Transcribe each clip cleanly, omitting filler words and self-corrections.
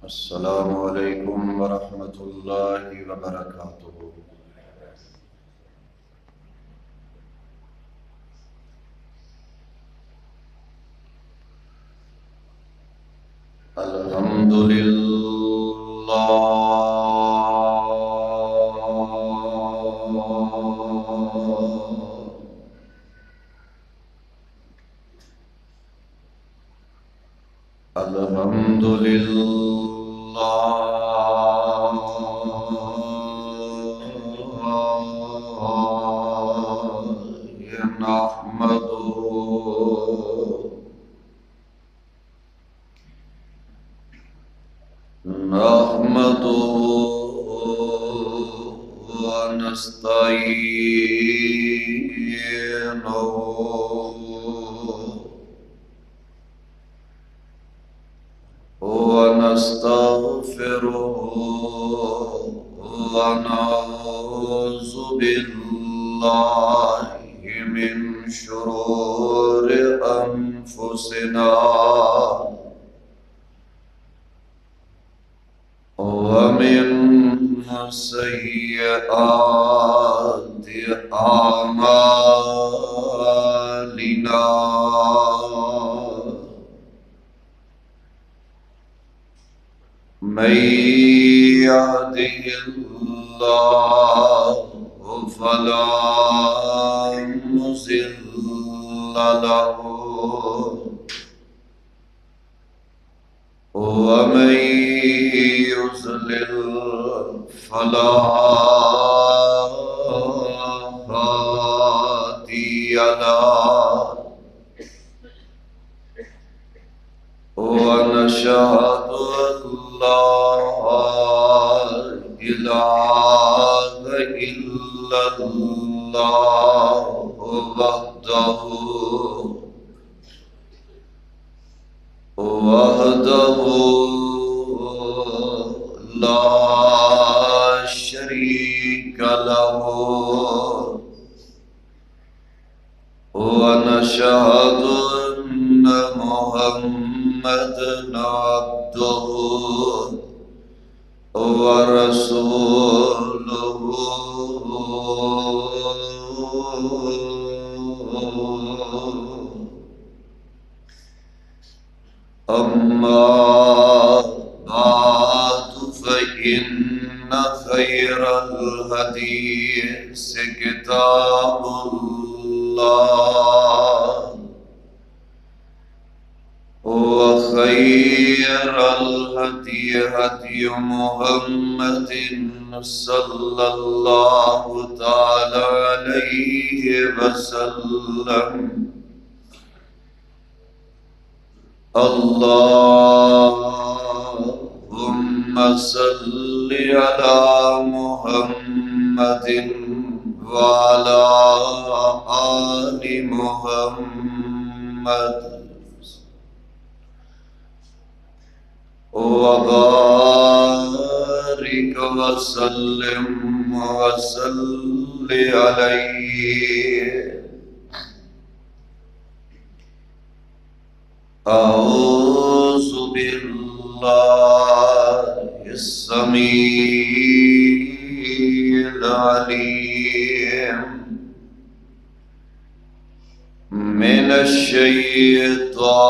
السلام علیکم ورحمۃ اللہ وبرکاتہ۔ الحمد للہ الحمد للہ نحمده ونستعينه ونستغفره ونعوذ بالله من شرور أنفسنا ومن سيئات أعمالنا، من يهده الله فلا مضل له ومن يضلل فلا هادي له، ونشهد أن لا إله إلا الله وحده لا شريك له، ونشهد أن محمدًا عبده ورسوله، أما بعد فإن خير الحديث كتاب الله، وخير الهدي هدي محمد صلى الله تعالى عليه وسلم. اللهم صل على محمد وعلى آل محمد وبارك وسلم عليه. أعوذ بالله السميع العليم من الشيطان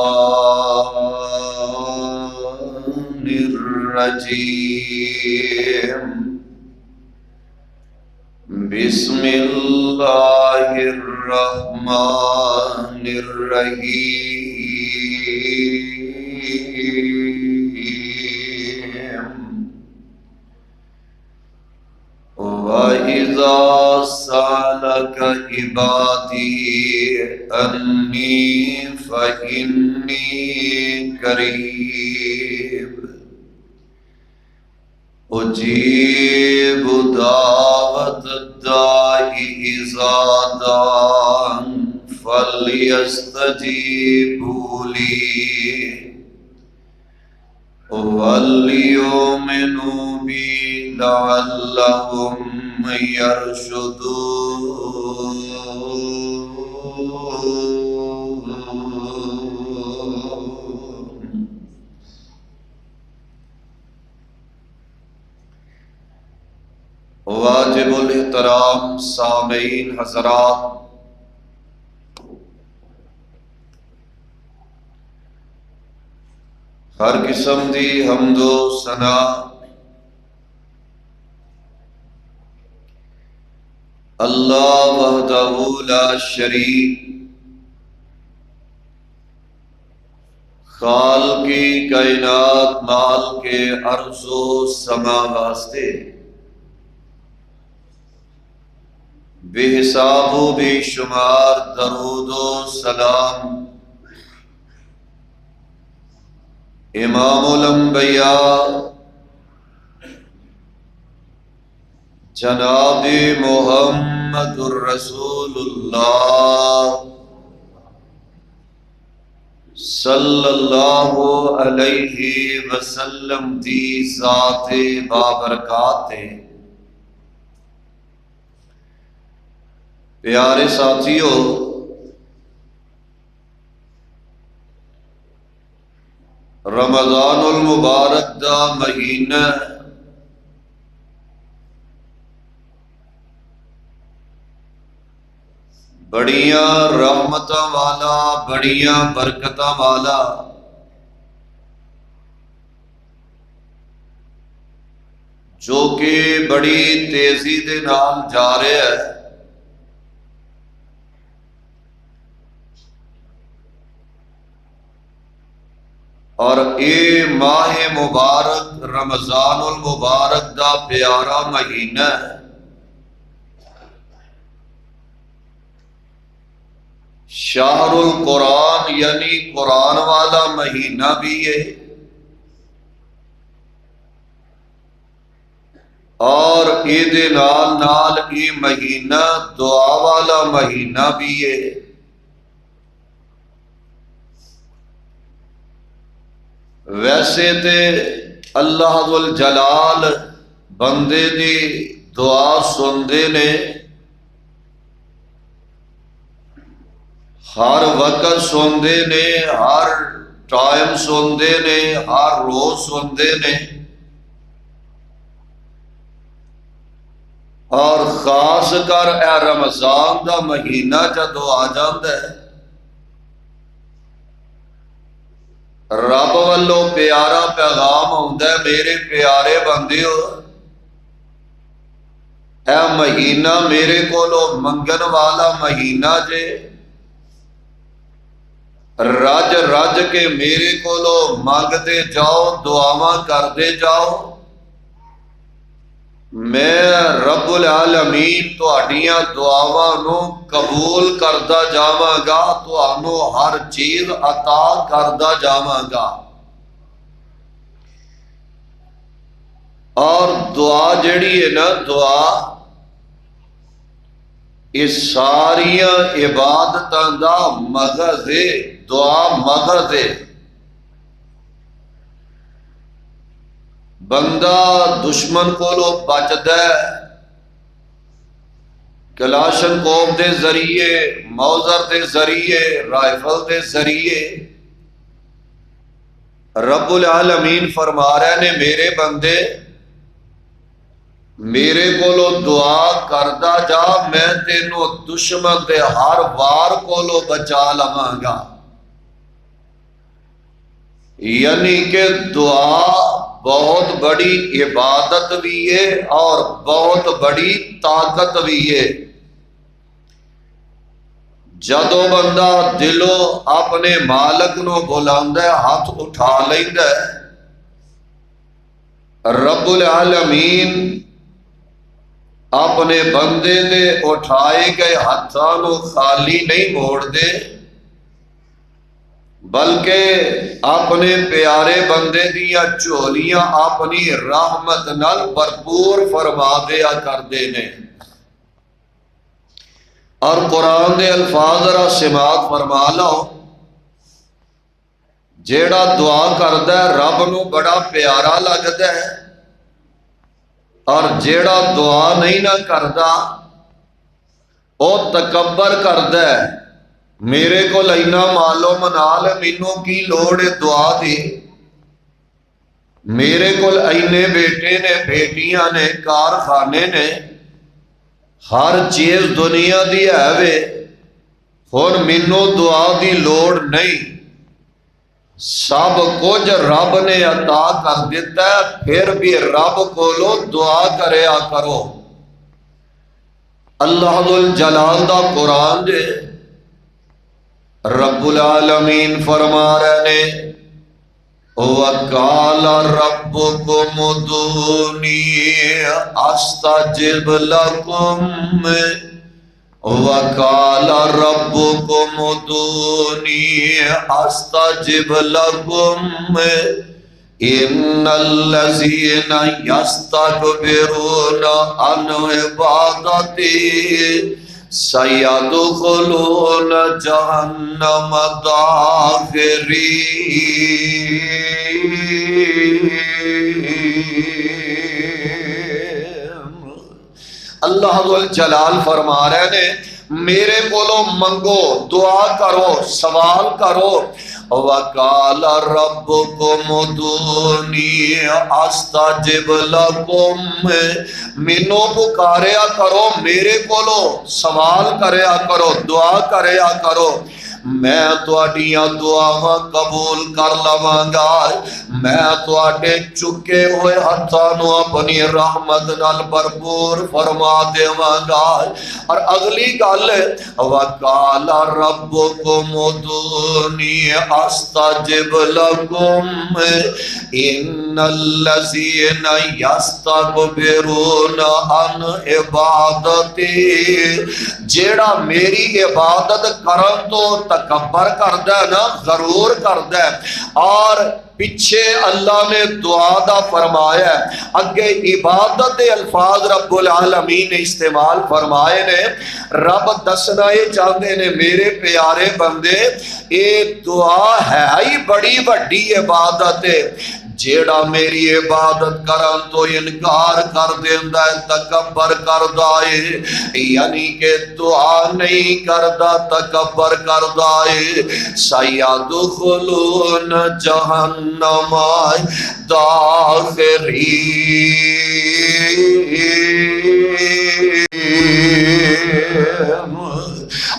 الرجيم. بسم الله الرحمن الرحيم. وَإِذَا سَأَلَكَ عِبَادِي أَنِّي فَإِنِّي قَرِيبٌ أُجِيبُ دَعْوَةَ الدَّاعِ إِذَا دَعَانِ فَلْيَسْتَجِيبُوا لِي وَلْيُؤْمِنُوا بِي لَعَلَّهُمْ يَرْشُدُونَ. واجب الاحترام سامعین حضرات، ہر قسم دی حمد و ثنا اللہ وحدہ لا شریک خالقی کائنات مال کے ارض و سما واسطے بے حساب و بے شمار درود و سلام امام الانبیاء جناب محمد الرسول اللہ صلی اللہ علیہ وسلم دی ذات بابرکات ہے۔ پیارے ساتھیو، رمضان المبارک دا مہینہ بڑیاں رحمتاں والا، بڑیاں برکتاں والا، جو کہ بڑی تیزی دے نال جا رہا ہے، اور اے ماہ مبارک رمضان المبارک دا پیارا مہینہ ہے۔ شہر القرآن یعنی قرآن والا مہینہ بھی ہے، اور دے نال نال یہ مہینہ دعا والا مہینہ بھی ہے۔ ویسے تے اللہ ذو الجلال بندے دی دعا سندے نے، ہر وقت سندے نے، ہر ٹائم سندے نے، ہر روز سندے نے، اور خاص کر اے رمضان دا مہینہ جدو آ جاندا ہے، رب والوں پیارا پیغام آتا ہے، میرے پیارے بندیو، اے مہینہ میرے کولو منگن والا مہینہ جے، رج رج کے میرے کولو مانگتے جاؤ، دعاواں کرتے جاؤ، میں رب العالمین تہاڈیاں دعاواں نو قبول کردا جاواں گا، تہانوں ہر چیز عطا کردا جاواں گا۔ اور دعا جڑی ہے نا، دعا یہ ساریاں عبادتاں دا مغز ہے، دعا مغز ہے۔ بندہ دشمن کولو بچدا ہے، کلاشن کوف دے ذریعے، موزر دے ذریعے، رائفل دے ذریعے، رب العالمین فرما رہے نے میرے بندے میرے کولو دعا کردا جا، میں تینوں دشمن دے ہر وار کولو بچا لواں گا۔ یعنی کہ دعا بہت بڑی عبادت بھی ہے اور بہت بڑی طاقت بھی ہے۔ جدو بندہ دلو اپنے مالک نو بلاندا ہے، ہاتھ اٹھا لیندا ہے، رب العالمین اپنے بندے دے اٹھائے گئے ہاتھاں نو خالی نہیں موڑ دے، بلکہ اپنے پیارے بندے دیاں چولیاں اپنی رحمت نال بھرپور فرما دیا کردے نے۔ اور قرآن دے الفاظ ذرا سماعت فرما لو، جیڑا دعا کردا ہے رب نو بڑا پیارا لگدا ہے، اور جیڑا دعا نہیں نہ کردا او تکبر کردا ہے، میرے کو لینا مالو منال، مینوں کی لوڑ دعا دی، میرے کو اینے بیٹے نے، بیٹیاں نے، کارخانے نے، ہر چیز دنیا دی ہے وے، ہن مینوں دعا دی لوڑ نہیں، سب کچھ رب نے عطا کر دیتا ہے، پھر بھی رب کولو دعا کریا کرو۔ اللہ ذل جلال دا قرآن دے رب العالمین فرما رہے نے وَقَالَ رَبُّكُمُ ادْعُونِي أَسْتَجِبْ لَكُمْ وَقَالَ رَبُّكُمُ ادْعُونِي أَسْتَجِبْ لَكُمْ إِنَّ الَّذِينَ يَسْتَكْبِرُونَ عَنْ عِبَادَتِي سَيَدْخُلُونَ جَهَنَّمَ داخرین۔ اللہ ذل جلال فرما رہے نے میرے کولو منگو، دعا کرو، سوال کرو۔ وَقَالَ رَبُّكُمُ ادْعُونِي أَسْتَجِبْ لَكُمْ، مینوں پکاریا کرو، میرے کولو سوال کریا کرو، دعا کریا کرو، میں تواڈیاں دعاواں قبول کر لواں گا، میں تواڈے چکے ہوئے ہتھاں نوں اپنی رحمت نال بھرپور فرما دیواں گا۔ اور اگلی گل وَقَالَ رَبُّكُمُ ادْعُونِي أَسْتَجِبْ لَكُمْ إِنَّ الَّذِينَ يَسْتَكْبِرُونَ عَنْ عِبَادَتِي، جیڑا میری عبادت کرن تو تکبر کردا ہے نا، غرور کردا ہے، اور پیچھے اللہ نے دعا دا فرمایا ہے، اگے عبادت دے الفاظ رب العالمین نے استعمال فرمائے نے، رب دسنا یہ چاہتے نے میرے پیارے بندے اے دعا ہے ہی بڑی وڈی عبادت ہے، جیڑا میری عبادت کرن تو انکار کر دیندا ہے، تکبر کردا ہے، یعنی کہ دعا نہیں کردا تکبر کردا ہے، سیدخلون جہنم داخرین۔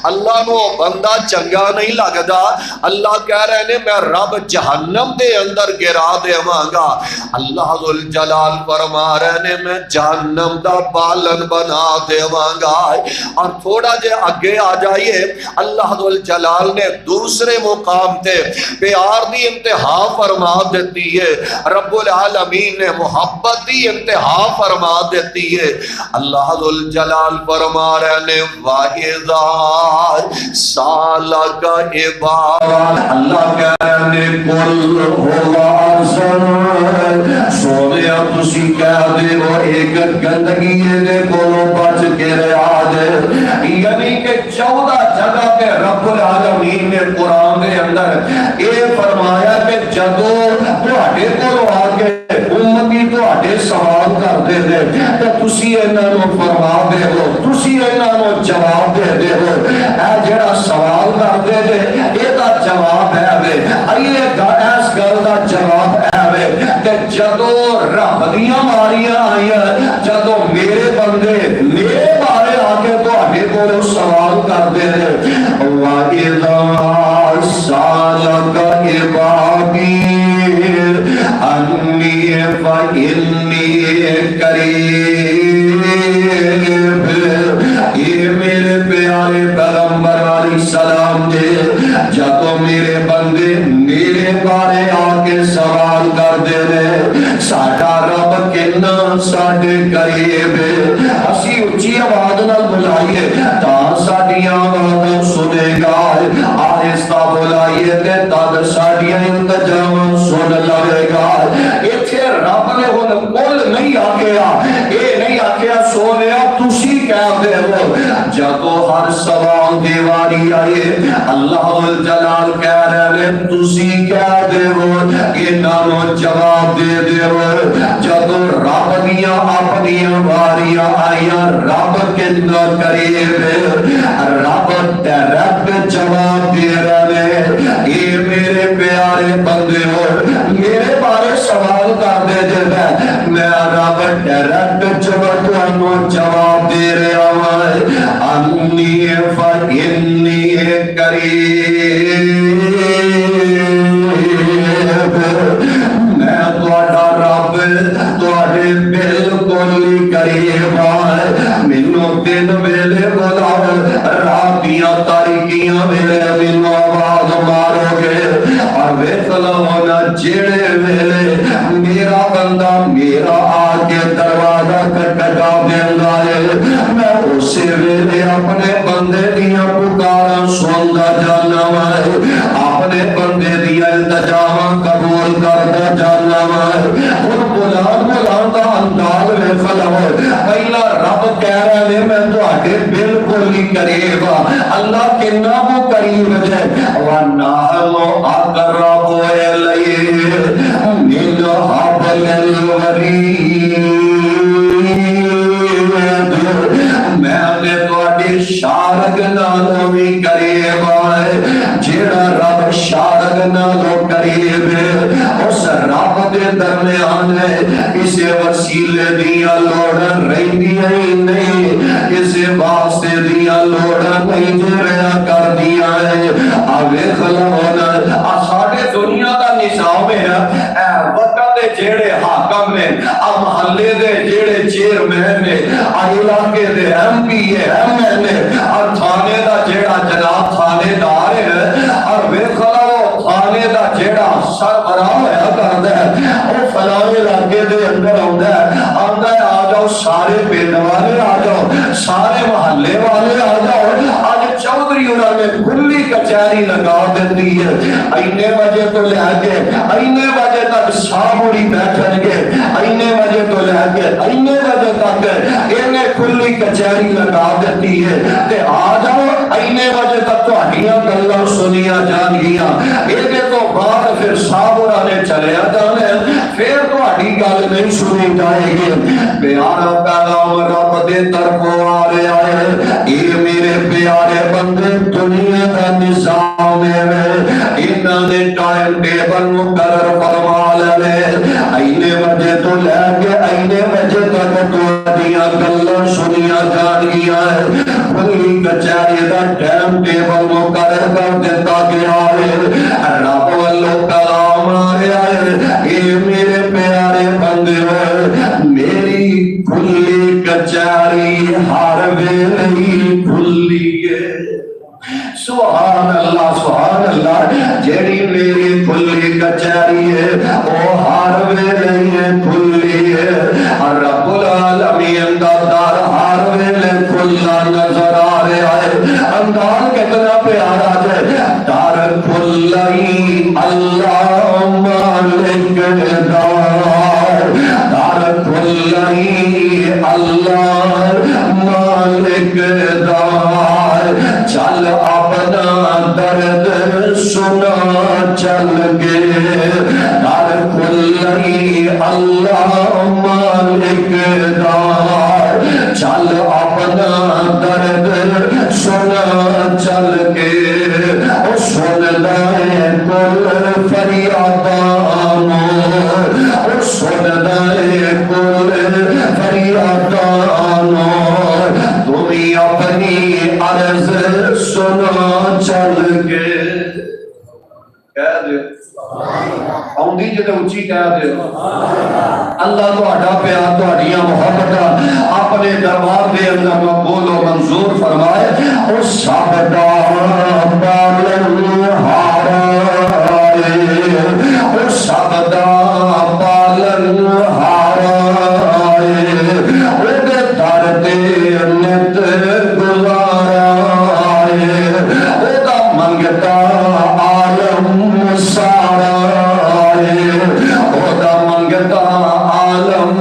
اللہ نو بندہ چنگا نہیں لگدا، اللہ کہہ رہے نے میں رب جہنم دے اندر گرا دیواں گا۔ اللہ ذل جلال فرما رہے نے میں جہنم دا بالن بنا دیواں گا۔ اور تھوڑا جے آگے آ جائیے، اللہ ذل جلال نے دوسرے مقام تے پیار دی انتہا فرما دیتی ہے، رب العالمین نے محبت دی انتہا فرما دیتی ہے۔ اللہ ذل جلال فرما رہے نے وَإِذَا سَأَلَكَ عِبَادِي، اللہ کہہ رہے نے قُلْ هُوَ أَحْسَنُ، سونیا تسی کہہ دے وہ ایک گندگی دے کولوں بچ کے رہا دے، یعنی کہ 14 جگہ پہ رب العالمین نے قرآن دے اندر اے فرمایا کہ جدو تواڈے کولوں آ کے امتی تواڈے سوال کر دے دے تے تسی انہاں نوں فرما دے ہو، تسی انہاں نوں جواب دے دے ہو، اے جڑا سوال کر دے دے اے دا جواب ہے وے، ایے اس گل دا جواب ہے وے کہ جدو رب دیاں ماریاں آئیاں، جدو میرے بندے میرے بارے آ کے تواڈے کولوں سوال کر دے دے وَإِذَا سَأَلَكَ عِبَادِي أَنِّي فَإِنِّي قَرِيبٌ، یہ میرے پیارے پیغمبر علیہ السلام دے جدو میرے بندے میرے بارے آ کے سوال کر دے دے ساڈا رب کنا ساڈے قریب ہے، اسی اچھی آواز نال بلائیے تاں ساڈیاں آوازاں سنے گا، آہستہ بلائیے تے تد ساڈیاں التجاواں سن لے گا۔ ایتھے رب نے ہن کل نہیں آکھیا، اے نہیں آکھیا سونیا تسی کہہ دے ہو، جدو ہر سوال دی واری آئے اللہ جلال کہہ رہے ہیں تسی کہہ دے ہو، انہاں نوں جواب دے دے ہو، جدو رب دیاں اپنیاں واریاں آئیاں رب کتنا قریب ہے، رب ڈائریکٹ جواب دے رہے ہیں، اے میرے پیارے بندے ہو میرے بارے سوال کر دے جے میں رب رب ڈائریکٹ جواب دے رہا ہے انی فإنی قریب میں تہاڈا رب تہاڈے بالکل ہی قریب ہے مینوں دن ویلے بلاؤ رات دیاں تاریکیاں ویلے مینوں آواز مارو گے اور ویکھ لو نا جڑے ویلے میرا بندہ میرا آ کے دروازہ کھٹکا دیندا ہے میں اسی ویلے اپنے بندے دیاں پکاراں سندا جانا ہے اپنے بندے دیاں التجاواں قبول کردا جانا ہے ہن بلان دا انداز ویکھ لو پہلا رب کہہ رہا ہے میں تہاڈے بالکل ہی قریب ہاں اللہ کنا وہ قریب ہے وَنَحْنُ أَقْرَبُ إِلَيْهِ مِنْ حَبْلِ الْوَرِيدِ میں نے تہاڈی شارگ نالوں بھی قریب ہے جیڑا رب شارگ نالوں قریب ہے اس رب دے درمیان ہے اسے وسیلے دیا لوڑا رہندیاں ہی نہیں اسے واسطے دیا لوڑا نہیں جریا کر دیا ہے آوے خلونا ساڑھے دنیا دا نظام ہے وقت دے جیڑے حاکم نے محلے دے جیڑے چیئرمین نے علاقے دے ایم پی ایم این اور تھانے دا جیڑا جناب تھانے دار ہے اور ویکھلا وہ تھانے دا جیڑا سربراہ ہوا کردا ہے وہ فلاں علاقے دے اندر آندا ہے آ جاؤ سارے پنڈ والے آ جاؤ سارے محلے والے آ جاؤ آج چودھری انہوں نے کھلی کچہری لگا دیتی ہے اینے بجے تو لے کے اینے بجے تک ساموڑی بیٹھن گے اینے بجے تو لے کے اینے بجے تک انہیں کھلی کچہری لگا دیتی ہے تے آ جاؤ اینے بجے تک تو ہڈیاں گلاں سنیاں جان گیاں اینے تو بعد پھر ساموڑا نے چلیا جانے پھر تو ہڈی گل نہیں سنی جائے گی پیارا پیغام رب دے طرفوں آ رہا ہے اے میرے پیارے بندے دنیا کا نظام ہے انہاں نے ٹائم ٹیبل مقرر فرما لے اینے بجے تو لے کے اینے بجے تک تو دیاں گلاں سنیاں جان گیاں کھلی کچہری دا ٹائم ٹیبل مقرر کر دیتا گیا ہے رب والوں کلام آ رہا ہے اے میرے پیارے بندے میری کھلی کچہری ہر ویلے ہی کھلی ہے سبحان اللہ جیڑی میری کھلی کچہری ہے وہ ہر ویلے ہی کھلی ہے اور رب العالمین دا در ہر ویلے کھلا نظر آ رہا ہے انداز کتنا پیارا ہے در کھلائی اللہ مالک دار در کھلائی اللہ مالک دار چل اپنا درد سنا چل گے در کھلائی اللہ مالک دار چل اپنا درد سنا چل کے سندا ہے کل فریاداں سندا ہے کل فریاداں تمہیں اپنی عرض سنا چل کے کہہ دے آؤندی جتے اچھی کہہ دے اللہ تو اڈا پیار تو اڈیاں محبت اپنے دربار دے اندر مقبول و منظور فرمائے اس سابدہ بالن ہارائے اس سابدہ بالن ہارائے اُدے در دے نت گزارائے اُدا منگتا عالم سارا اُدا منگتا عالم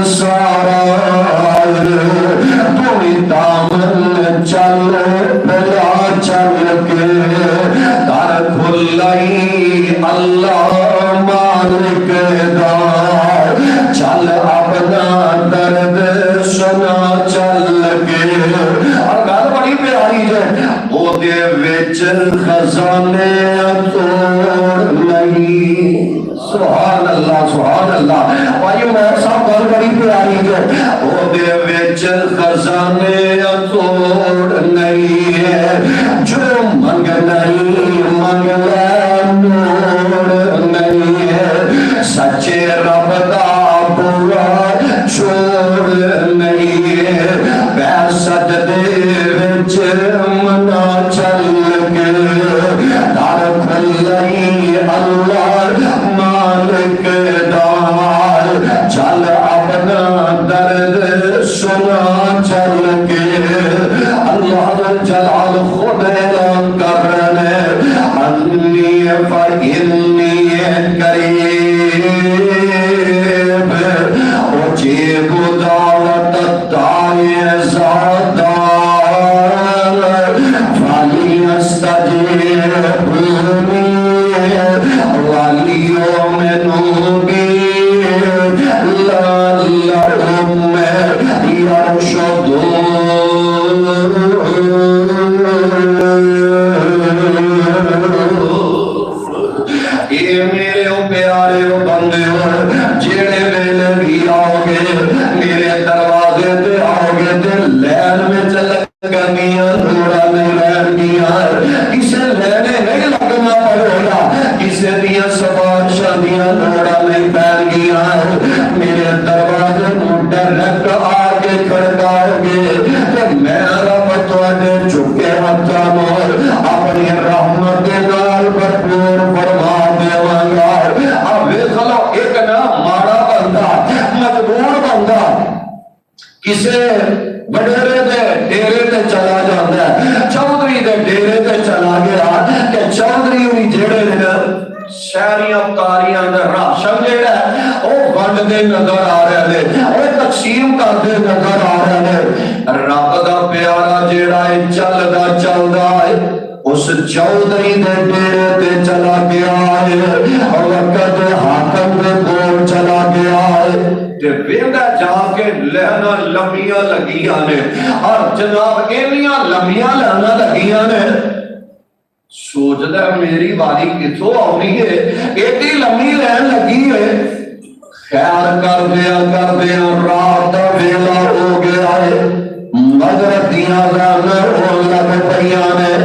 سارا تمہیں دامن چل بلا چل کے در کھلائی اللہ مالک دار چل اپنا درد سنا چل کے اور گل بڑی پیاری ہے وہ دے وچ خزانے توڑ نہیں سبحان اللہ بھائی میں سب گل بڑی پیاری ہے او دے وچ خزانے توڑ نہیں ہے جو منگ نہیں منگ لے موڑ نہیں ہے سچے رب دا پورا چھوڑ نہیں ہے پیر سجدے وچ منا چل کے در کھلئی اللہ مالک دار چل اپنا درد سنا چل کے اللہ جلال خود اعلان کر رہے انی فإنی قریب اجیب دعوت الداعی اذا دعان فلیستجیبونی ولیؤمنوا بی لعلہم یرشدون اے میرے پیارے بندے جڑے ویلے بھی آؤ گے میرے دروازے تے آؤ گے تے لین وچ لگنیاں تھوڑا نہیں رہنگیاں کسے لینے نہیں لگنا پڑے گا کسے دیا سفارشاں دیا تھوڑا نہیں پہن گیا میرے دروازے ڈائریکٹ آ کے کھڑکاؤ گے تے میں رب تواڈے جھکے ہتھاں نال اپنی رحمت دے نال بھرپور فرما دیواں گا اب ویکھ لو ایک نا ماڑا بندہ مجبور بندہ کسے وڈیرے دے ڈیرے تے چلا جاندا ہے چودھری دے ڈیرے تے چلا گیا کہ چودھری ہوئی جڑے نے شہریاں کاریاں دا راشن جڑا ہے او ونڈ دے نظر آ رہے نے او تقسیم کردے نظر آ رہے نے رب دا پیارا جڑا ہے چلدا ہے اس چودھری دے ڈیرے تے چلا گیا ہے اور وقت حاکم دے کول چلا گیا ہے تے ویندا جا کے لہنا لمیاں لگیاں نے اور جناب اینیاں لمیاں لہنا لگیاں نے سوچدا میری باری کتھوں آونی ہے ایڈی لمبی لین لگی ہے خیر کر دیا رات دا ویلا ہو گیا ہے مغرب دیاں لین ہون لگ پیاں نے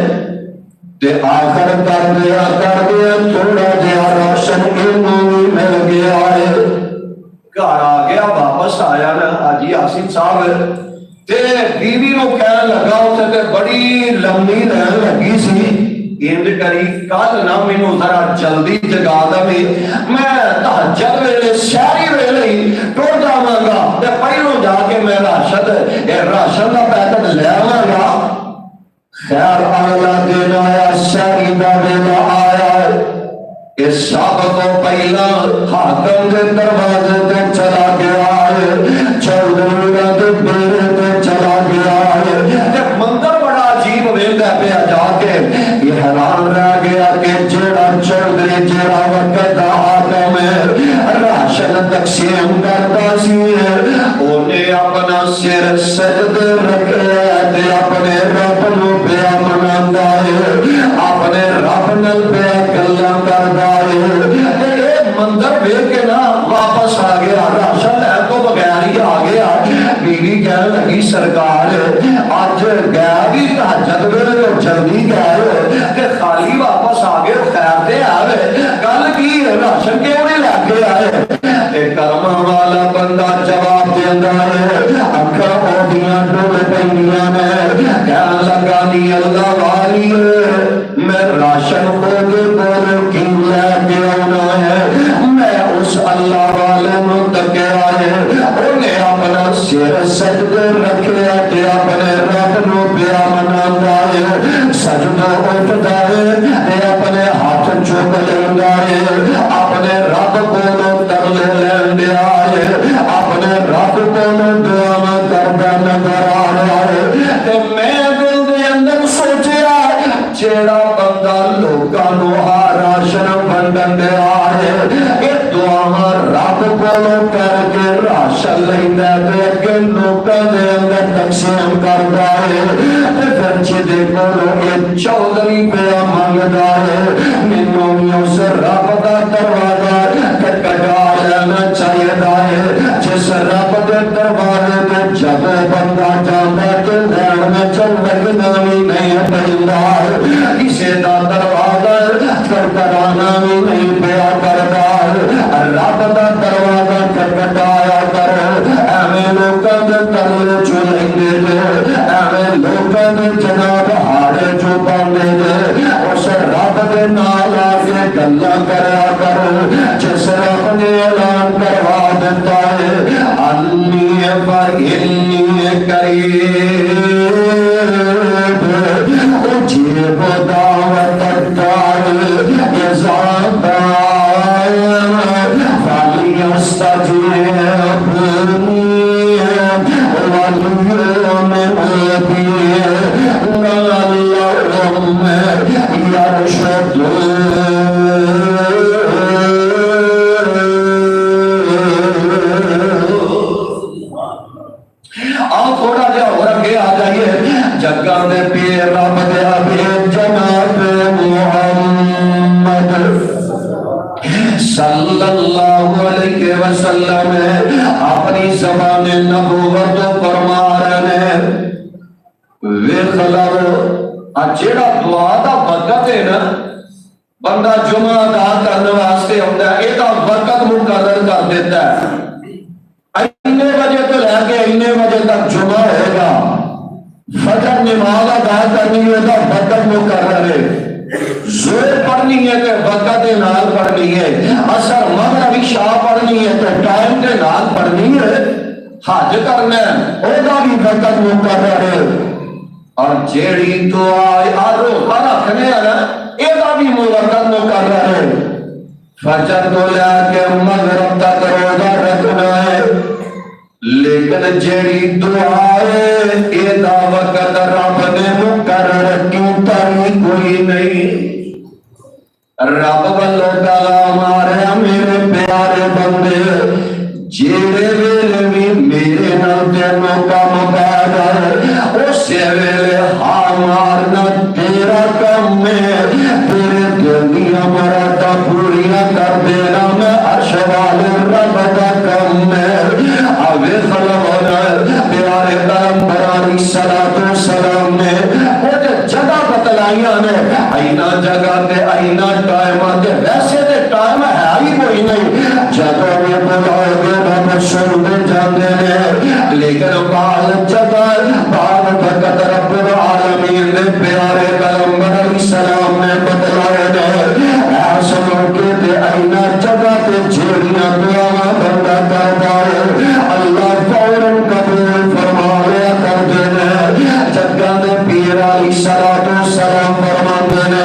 تے آخر کر دیا تھوڑا جہا راشن اینوں بھی مل گیا ہے گھر آ گیا واپس آیا نا حاجی آصف صاحب تے بیوی نو کہن لگا اسے تے بڑی لمبی لین لگی سی انج کری کل نہ مینوں ذرا جلدی جگا دے میں تہجد ویلے شہری ویلے ہی ٹر جاواں گا تے پہلو جا کے میں راشن دا پیکٹ لے آواں گا خیر اگلا دن آیا شہری دا ویلا آیا اس سب کو پہلا حاکم دے دروازے تے چلا گیا ہے چودھری دے ڈیرے تے چلا گیا ہے تے منظر بڑا عجیب ویندا پیا جا کے یہ حیران رہ گیا کہ جڑا چودھری جڑا وقت دا حاکم ہے راشن تقسیم کرتا سی اونے اپنا سر سجدے رکھیا تے اپنے رب نو پیا مناندا ہے اپنے رب نال پیا گلاں کردا ہے اے منظر ویکھ کے نا واپس آ گیا راشن لے تو بغیر ہی آ گیا بیوی کہنے لگی سرکار اج گیا بھی تہجد ویلے جلدی گئے کہ خالی واپس آ گئے خیر تے آوے گل کی راشن کیوں نہیں لے کے آئے تے کرم والا بندہ جواب دیندا ہے اکھاں اودیاں ڈول پیندیاں نے کہن لگا نی اللہ والی میں راشن خود بول کی لے کے آنا ہے میں اس اللہ والے نو تکیا ہے انہیں اپنا سر سجدے رکھیا تے اپنے رب نو پیا مناندا ہے سجدہ اٹھدا ہے تے اپنے ہاتھ چوک لیندا ہے اپنے رب کولوں ترلے لیندیا ہے اپنے رب کولوں دعا کردا نظر آ رہا ہے تے میں دل دے اندر سوچیا جیڑا بندہ لوکاں نو راشن ونڈن دیا ہے اے دعا رب کولوں کر کے راشن لیندا تے اگے لوکاں دے اندر تقسیم کردا ہے تے پھر جدے کولوں اے چودھری پیا منگدا ہے مینوں بھی اس رب دا دروازہ کھٹکھٹا لینا چاہیے ہے جس رب دے دروازے تے جب بندہ جاندا تے لین میں چل لگنا بھی نہیں پیندا کسے دا دروازہ کھٹکھٹانا بھی نہیں پیا کردا رب دا دروازہ کھٹکھٹایا کرو ایویں لوکاں دے ترلے چ لیندے جے ایویں لوکاں دے جناب ہاڑے چ پاندے جے اس رب دے نال آ کے گلاں کریا کرو جس رب نے اعلان کروا دیتا ہے انی فإنی قریب اجیب دعوت الداعی اذا دعان فلیستجیبونی ولیؤمنوا بی لعلہم یرشدون جگہ دے پیر رب دیا پیر جناب محمد صلی اللہ علیہ وسلم اپنی زبان نبوت فرما رہے ہیں ویخلو جیڑا دعا دا وقت ہے نا بندہ جمعہ ادا کرنے واسطے ہوتا ہے یہ وقت مقرر کر دیتا ہے اینے بجے تو لے کے اینے بجے تک جمعہ ہوگا فجر نماز ادا کرنی ہے تو وقت مقرر ہے زور پڑھنی ہے تو وقت کے نال پڑھنی ہے اثر مغرب عشاء پڑھنی ہے تو ٹائم کے نال پڑھنی ہے حج کرنا ہے وہ بھی وقت مقرر ہے اور جیڑی دعا روزہ رکھنے ہے نا یہ بھی وقت مقرر ہے فجر تو لے کے مغرب تک روزہ رکھنا ہے لیکن جیڑی دعا ہے یہ وقت رب نے مقرر کیتا ہی کوئی نہیں رب والوں کلام آ رہا میرے پیارے بندے جیڑے ویلے بھی میرے نال تینوں کم پیدا اس ویلے ہاں مارنا تیرا کم ہے تیرے دل دیاں مرادا پوریاں کر دینا میں عرش والے رب دا کم ہے آوے خلق ہونا پیارے پیغمبر علیہ الصلوۃ والسلام نے وہ جگہ بتلائیاں نے اینا جگہ تے اینا ٹائم تے ویسے تے ٹائم ہے ہی کوئی نہیں جگہ میں بلائے گے رب سنتے جاندے نے لیکن بعض جگہ بعض وقت رب العالمین نے پیارے پیغمبر علیہ السلام نے بتلائے نے ایسا موقع تے اینا جگہ تے جھیڑیاں دعا بندہ کرتا ہے اللہ فوراً قبول فرما لیا کر دینے جگہ دے پیر علیہ السلام فرما دینے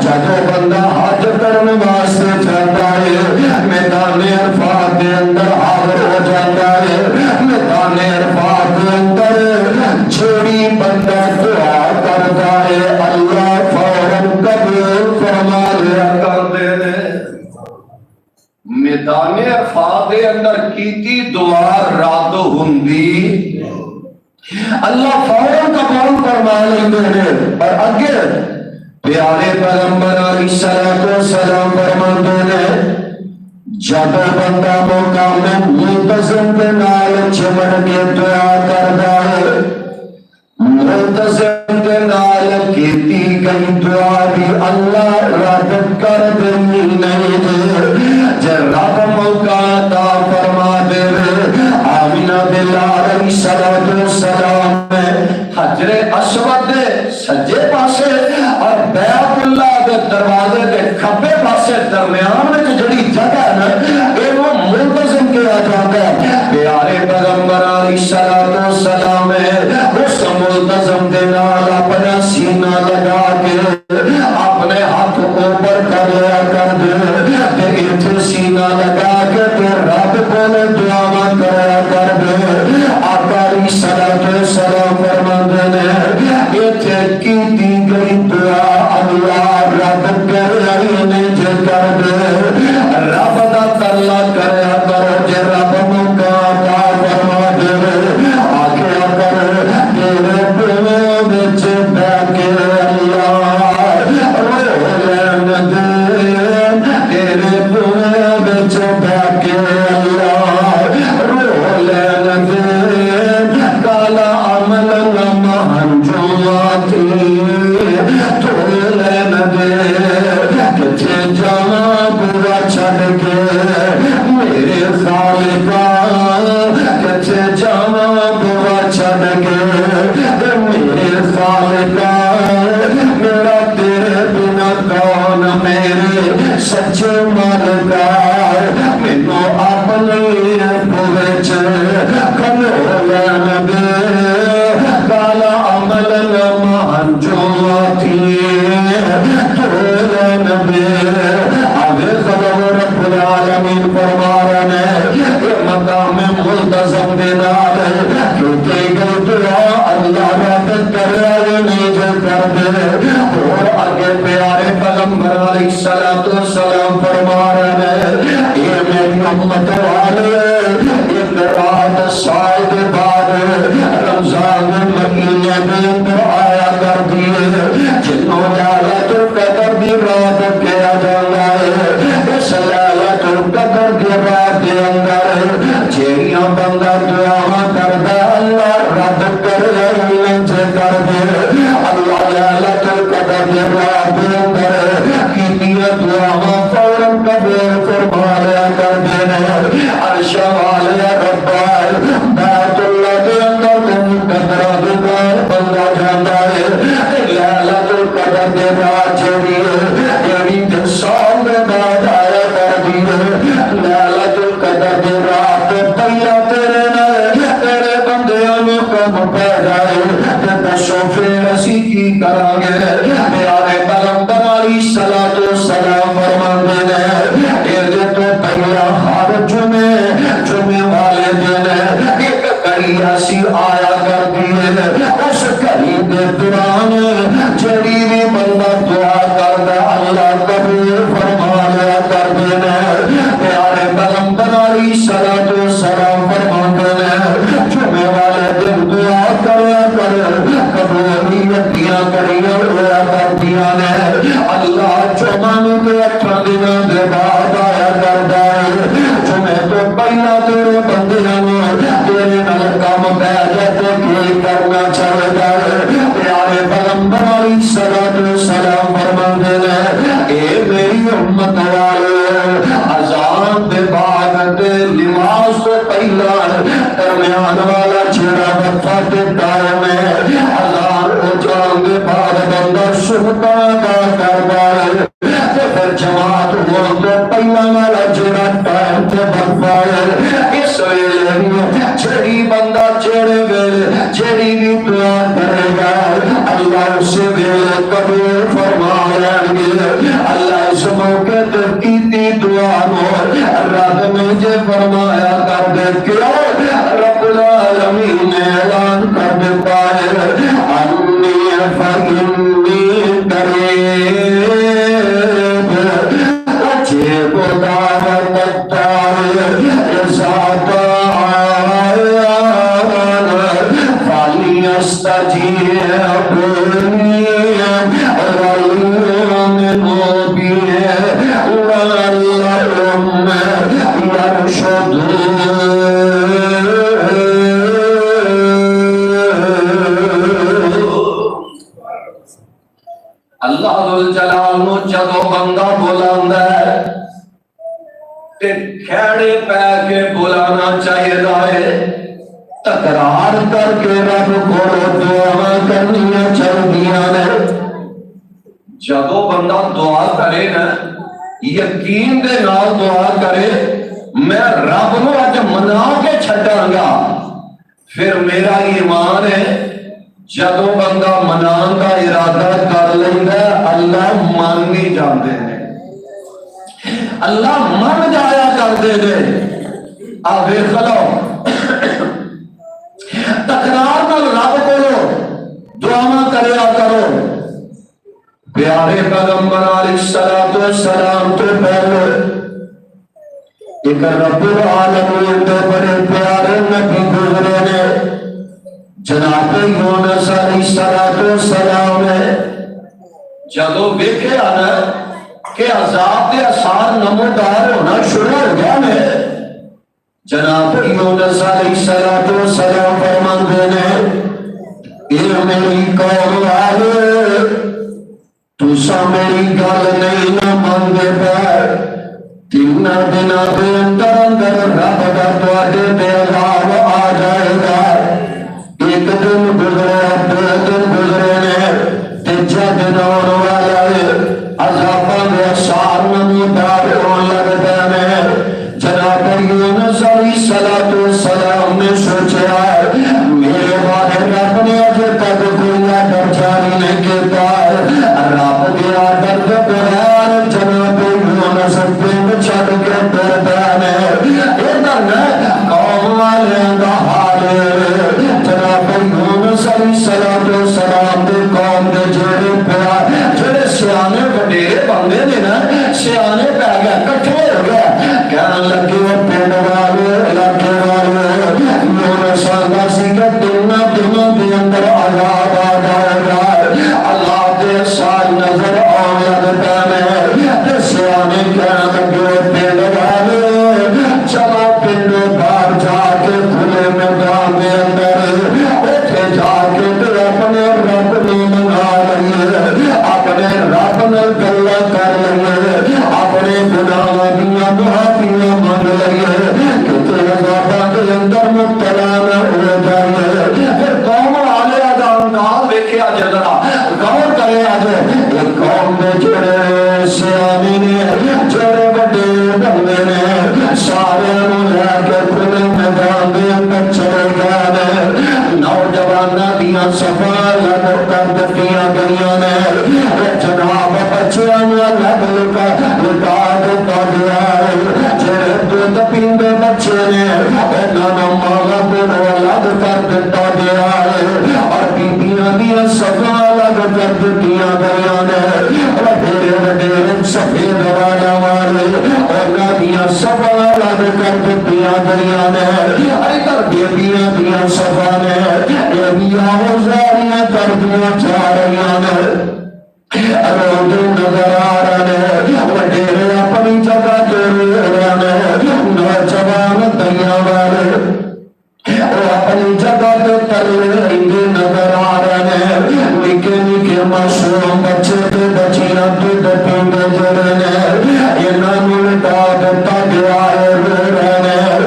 جگہ بندہ حج کرنے واسطے جاتا ہے میدان عرفات کے اندر حاضر ہو جاتا ہے میدان عرفات کے اندر چھوڑی بندہ دعا کرتا ہے اللہ فوراً قبول فرما لیا کر دینے میدان عرفات کے اندر کیتی دعا رد ہوندی اللہ فوراً قبول فرما لیندے ہیں اور اگے پیارے پیغمبر علیہ الصلوۃ والسلام فرماتے ہیں جب بندہ مقام منتظم کے نال چمٹ کے دعا کرتا ہے منتظم کے نال کیتی گئی دعا بھی اللہ رد کر دینی نہیں دے جب رب موقع عطا فرما دے آمینہ بلال علیہ الصلوۃ والسلام حجر اسود دے سجے پاسے اور بیت اللہ دے دروازے دے کھبے پاسے درمیان میں جڑی جگہ ہے نا یہ وہ منتظم کیا جاتا ہے پیارے پیغمبر علیہ الصلوۃ والسلام اس منتظم دے نال اپنا سینہ لگا کے اپنے ہاتھ اوپر کر لیا کر دے تے سینہ لگا کے رب کو دعا کریا کر دے آقا علیہ الصلوۃ والسلام فرماتے ہیں ایتھے کیتی گئی دعا اللہ رب کرے نے جے کر دے رب دا ترلا کریا کرو جے رب موقع عطا فرما دے آکھیا کر تیرے پرو وچ بیٹھ کے اللہ رو لین دے تیرے پرو وچ بیٹھ کے اللہ رو خالقا کچھ جاواں بوا چھڈ کے میرے خالقا میرا تیرے بنا کون میرے سچے مالکا مینوں اپنے بوچ کھلو لین دے کالا عمل نمان جو تھی لین دے آگے خبر رب العالمین فرما رہے ہیں یہ مقام ملتزم دینار ہے کیونکہ گئی دعا اللہ رب کر رہے نہیں جو کر دے اور آگے پیارے پیغمبر علیہ السلام فرما رہے ہیں یہ میری امت والے ایک رات سال کے بعد رمضان مہینے میں اندر آیا کر دیے جنہوں لعنت القدر دی رات کیا جاتا ہے اس لعنت القدر دی رات کے اندر جیڑیاں بندہ دعا کردا اللہ رد کر لنچ کر دے اللہ لعنت القدر دی رات کے اندر کیتیاں دعا فوراً قبول فرما لیا کر دے عرش والے رب بیت اللہ کے اندر قدر دگار بندہ جانا ہے لعنت القدر دی رات جیڑی دن سال میں بعد آیا کر دی لعنت القدر دی رات پہلا تیرے بندیاں میں کم پہ جائے دسو پھر اسی کی کریں گے پیارے پیغمبر علیہ السلام فرماتے ہیں یہ تو پہلا ہر جمعے والے دن ایک گھڑی ایسی آیا کر دی اس گھڑی کے دوران جڑی بھی بندہ دعا کرتا اللہ قبول فرما لیا کر دینا پیارے پیغمبر علیہ السلام فرماتے ہیں جمعے والے دن دعا کریا کر قبولیتیاں کریاں ہوا کرتیاں نے اللہ جمعے کے 8 دنوں کے بعد آیا کرتا ہے جمعے تو پہلا تیرے بندیاں تیرے نال کام پہ جاتے کی کرنا چاہتا ہے پیارے پیغمبر علیہ السلام فرماتے ہیں اے میری امت والے اذان دے بعد نماز تو پہلا درمیان والا چھڑا وقفہ کے ٹائم ہے اذان ہو جان دے بعد بندہ سبحہ ادا کرتا ہے پھر جماعت ہو تو پہلا والا چھڑا ٹائم تے وقفہ ہے اس ویلے چھڑی بندہ چھڑے ویلے چھڑی بھی دعا کرے گا اللہ اسے ویلے قبول فرما لیں گے اللہ اس موقع تک کیتی دعا نو رب مجھے فرمایا کر دے کیوں رب العالمین نے اعلان کر دیتا ہے انی فإنی قریب اجیب دعوت الداعی اذا دعان فلیستجیبونی ولیؤمنوا بی لعلہم یرشدون اللہ ذوالجلال نو جدو بندہ بلاندہ ہے تے کھیڑے پہ کے بلانا چاہیے ہے تکرار کر کے رب کو دعا کرنیاں چاہیے نے جدو بندہ دعا کرے نا یقین دے نال دعا کرے میں رب نو اج منا کے چھڈاں گا پھر میرا ایمان ہے جدو بندہ منان کا ارادہ کر لیندا اللہ مان نہیں جاندے نے اللہ مان جایا کرتے ہیں آ ویکھ لو تکرار نال رب کولو دعاواں کریا کرو پیارے پیغمبر علیہ السلام تو پہلے ایک رب العالمین تو بڑے پیارے نبی گزرے نے جناب یونس علیہ السلام ہے جدو ویکھیا نا کہ عذاب دے اثار نمودار ہونا شروع ہو گیا ہے جناب یونس علیہ السلام فرماندے نے اے میری قوم والے تساں میری گل نہیں نہ مانتے پے تین دن کے اندر اندر رب کا تواڈے تے عذاب آ جائے گا. ایک دن گزرے، دو دن گزرے نے، تیجا دن آنے والا ہے. عذاباں دے اثار نمودار ہون لگدے نے. جناب یونس علیہ السلام نے سوچا میرے بارے رب نے اجے تک کوئی آڈر جاری نہیں کیتا. رب کے آڈر کے بغیر جناب یونس پنڈ چھڈ کے ٹر پئے نے. ادھر قوم والیاں دا حال جناب یونس علیہ السلام دے قوم دے جڑے سیانے وڈیرے بندے نے نا، سیانے پہ گیا، کٹھے ہو گیا، کہنے لگے وہ پنڈ والے علاقے والے یونس آندا سی کہ دنوں دے اندر عذاب آ جائے گا. اللہ دے سال نظر آن لگ پے نے. سیانے کہنے لگے وہ پنڈ والے چلو پنڈوں باہر جا کے کھلے میدان دے اندر اوتھے جا کے تے اپنے رب نوں منا لئیے، اپنے رب نال گلاں کر لئیے، اپنے گناہاں دیاں معافیاں منگ لئیے، کتے عذاباں دے اندر مبتلا نہ ہو جائیے. پھر قوم والے دا انداز ویکھیا جڑا غور کرے اج قوم دے جڑے سیانے نے، جڑے بڑے بندے نے، سارے نوں لے کے کھلے میدان دے اندر چلے گئے نے. نوجواناں دیاں صفاں لگ کر دتیاں گئیاں نے. جناب بچیاں نوں لگ لٹا دتا گیا ہے. جڑے دودھ پیندے بچے نے انہاں نوں ماں کو الگ کر دتا گیا ہے. اور بیبیاں دیاں صفاں لگ کر دتیاں گئیاں نے. وڈیرے وڈیرے سفید والا والے انہاں دیاں صفاں لگ کر دتیاں گئیاں نے. ادھر بیبیاں دیاں صفاں نے یہ بھی آوازاریاں کر دیا جا رہیاں نے. روڈے نظر آ رہے ہیں، وڈیرے اپنی جگہ تے رو رہے ہیں، نوجوان تیاں والے وہ اپنی جگہ تے تلے رہندے نظر آ رہے ہیں. نکے نکے معصوم بچے تے بچیاں دودھ پیندے جڑے نے انہاں نوں لٹا دتا گیا ہے، رو رہے ہیں.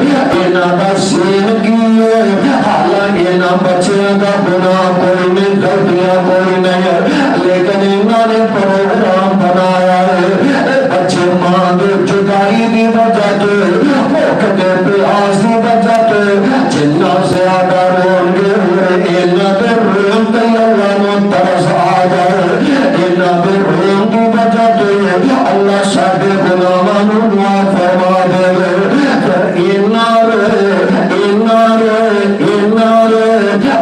انہاں دا سین کی ہے، حالانکہ انہاں بچیاں دا گناہ کوئی نہیں، غلطیاں کوئی نہیں، لیکن انہاں نے پروگرام بنایا ہے. بچے ماں دے جدائی دی وجہ تے، بھوک دے پیاس دی وجہ تے جنہ زیادہ رون گے انہاں دے رون تے اللہ نوں ترس آ جائے. انہاں دے رون دی وجہ تے اللہ ساڈے گناہاں نوں معاف فرما دے گا.